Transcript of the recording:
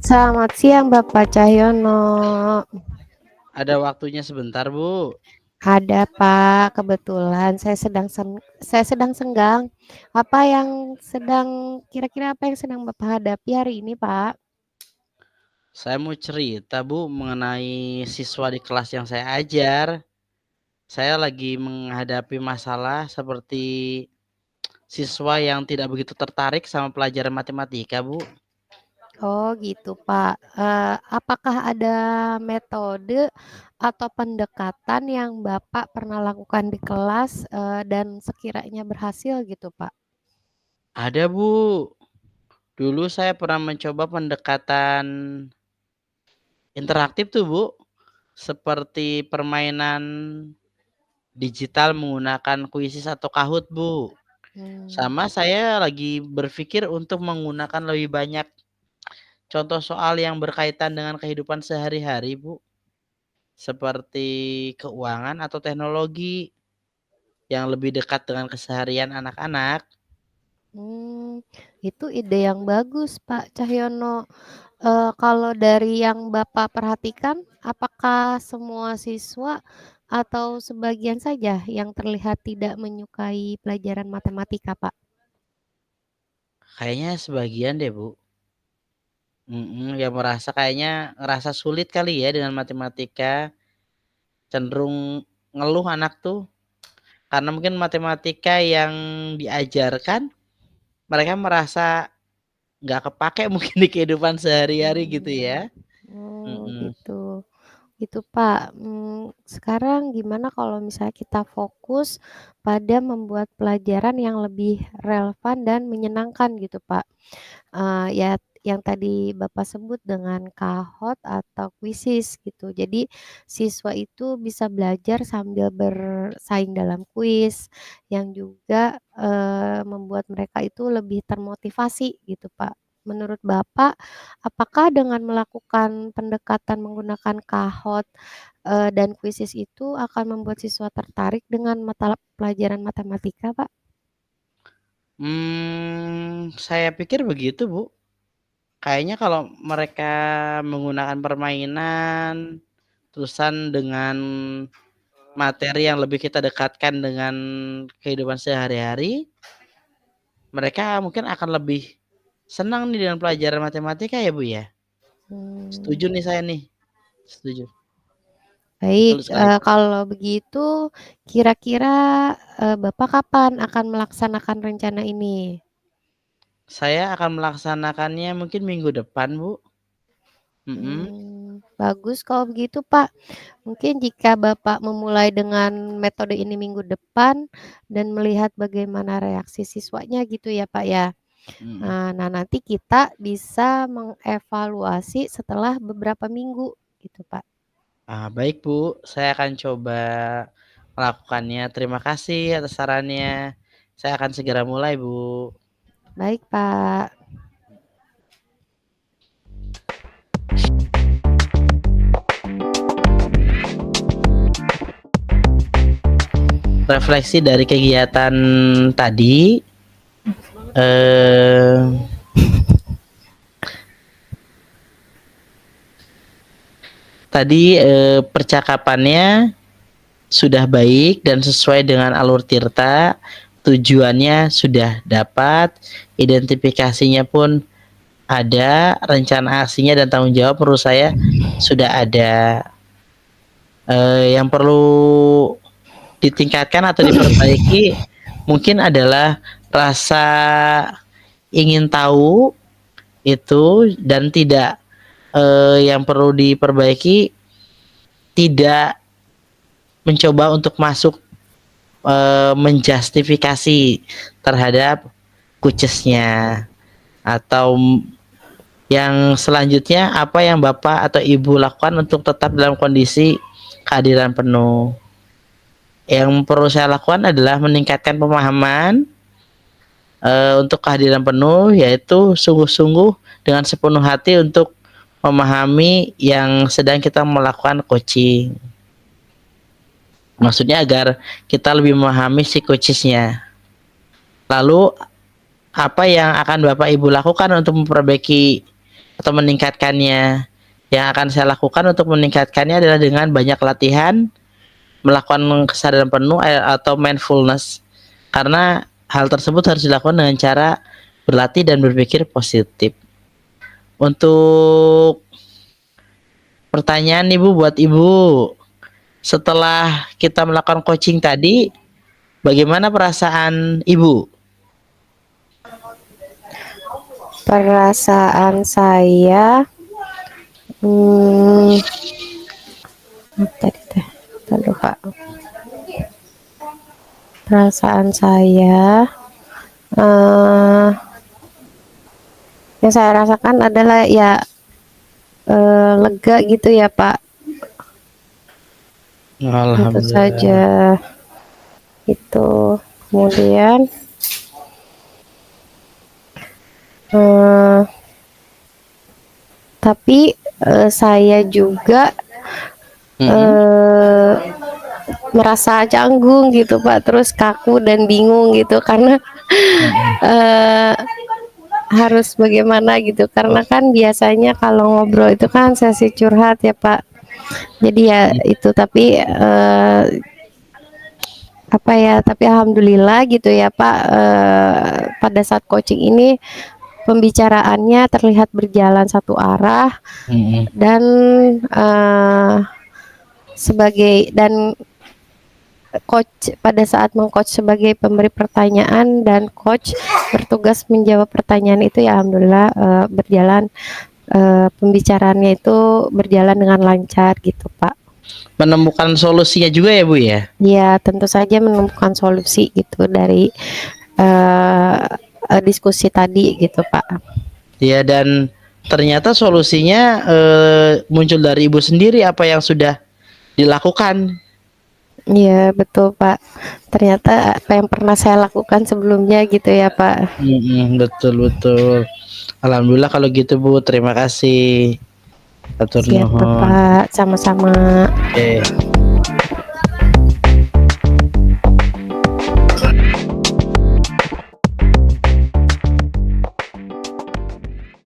Selamat siang Bapak Cahyono. Ada waktunya sebentar, Bu. Ada Pak, kebetulan saya sedang senggang. Kira-kira apa yang sedang Bapak hadapi hari ini, Pak? Saya mau cerita, Bu, mengenai siswa di kelas yang saya ajar. Saya lagi menghadapi masalah seperti siswa yang tidak begitu tertarik sama pelajaran matematika, Bu. Oh gitu Pak. Apakah ada metode atau pendekatan yang Bapak pernah lakukan di kelas dan sekiranya berhasil gitu Pak? Ada, Bu. Dulu saya pernah mencoba pendekatan interaktif tuh, Bu. Seperti permainan digital menggunakan kuisis atau Kahoot, Bu. Hmm. Sama saya lagi berpikir untuk menggunakan lebih banyak contoh soal yang berkaitan dengan kehidupan sehari-hari, Bu, seperti keuangan atau teknologi yang lebih dekat dengan keseharian anak-anak. Hmm, itu ide yang bagus, Pak Cahyono. Kalau dari yang Bapak perhatikan, apakah semua siswa atau sebagian saja yang terlihat tidak menyukai pelajaran matematika, Pak? Kayaknya sebagian deh, Bu. Yang ngerasa sulit kali ya dengan matematika, cenderung ngeluh anak tuh karena mungkin matematika yang diajarkan mereka merasa nggak kepake mungkin di kehidupan sehari-hari gitu Hmm, ya. oh Mhm. gitu. Gitu, Pak. Sekarang gimana kalau misalnya kita fokus pada membuat pelajaran yang lebih relevan dan menyenangkan gitu, Pak? Ya yang tadi Bapak sebut dengan Kahoot atau Quizizz gitu. Jadi siswa itu bisa belajar sambil bersaing dalam kuis yang juga, membuat mereka itu lebih termotivasi gitu, Pak. Menurut Bapak, apakah dengan melakukan pendekatan menggunakan Kahoot, dan Quizizz itu akan membuat siswa tertarik dengan mata pelajaran matematika, Pak? Saya pikir begitu, Bu. Kayaknya kalau mereka menggunakan permainan, terusan dengan materi yang lebih kita dekatkan dengan kehidupan sehari-hari, mereka mungkin akan lebih senang nih dengan pelajaran matematika ya, Bu, ya? Mmm. Setuju nih saya nih, setuju. Baik, Betul sekali, Bu. kalau begitu kira-kira, Bapak kapan akan melaksanakan rencana ini? Saya akan melaksanakannya mungkin minggu depan, Bu. Mhm. Bagus kalau begitu, Pak. Mungkin jika Bapak memulai dengan metode ini minggu depan dan melihat bagaimana reaksi siswanya gitu ya, Pak, ya. Mhm. Nah nanti kita bisa mengevaluasi setelah beberapa minggu gitu, Pak. Baik, Bu, saya akan coba melakukannya. Terima kasih atas sarannya. Saya akan segera mulai, Bu. Baik, Pak. Refleksi dari kegiatan tadi, eh, percakapannya sudah baik dan sesuai dengan alur Tirta. Tujuannya sudah dapat, identifikasinya pun ada, rencana aksinya dan tanggung jawab menurut saya sudah ada. Yang perlu ditingkatkan atau diperbaiki mungkin adalah rasa ingin tahu itu dan tidak yang perlu diperbaiki tidak mencoba untuk masuk menjustifikasi terhadap kucesnya atau yang selanjutnya apa yang Bapak atau Ibu lakukan untuk tetap dalam kondisi kehadiran penuh. Yang perlu saya lakukan adalah meningkatkan pemahaman untuk kehadiran penuh, yaitu sungguh-sungguh dengan sepenuh hati untuk memahami yang sedang kita melakukan coaching. Maksudnya agar kita lebih memahami si coachesnya. Lalu apa yang akan Bapak Ibu lakukan untuk memperbaiki atau meningkatkannya. Yang akan saya lakukan untuk meningkatkannya adalah dengan banyak latihan, melakukan kesadaran penuh atau mindfulness. Karena hal tersebut harus dilakukan dengan cara berlatih dan berpikir positif. Untuk pertanyaan Ibu buat Ibu, setelah kita melakukan coaching tadi, bagaimana perasaan Ibu? Perasaan saya, tadi teh, lupa. Perasaan saya, yang saya rasakan adalah ya lega gitu ya Pak. Tentu saja Alhamdulillah. itu. Kemudian tapi saya juga merasa canggung gitu Pak, terus kaku dan bingung gitu karena harus bagaimana gitu, karena kan biasanya kalau ngobrol itu kan sesi curhat ya Pak, jadi ya itu. Tapi apa ya, tapi alhamdulillah gitu ya Pak, pada saat coaching ini pembicaraannya terlihat berjalan satu arah, dan sebagai dan coach pada saat mengcoach sebagai pemberi pertanyaan dan coach bertugas menjawab pertanyaan itu, ya alhamdulillah berjalan, pembicaraannya itu berjalan dengan lancar gitu Pak. Menemukan solusinya juga ya Bu ya? Ya tentu saja menemukan solusi gitu dari diskusi tadi gitu Pak. Ya, dan ternyata solusinya muncul dari Ibu sendiri apa yang sudah dilakukan. Iya betul Pak, ternyata apa yang pernah saya lakukan sebelumnya gitu ya Pak. Betul betul. Alhamdulillah kalau gitu Bu, terima kasih. Atur Siap nuhun. Bapak, sama-sama. Oke.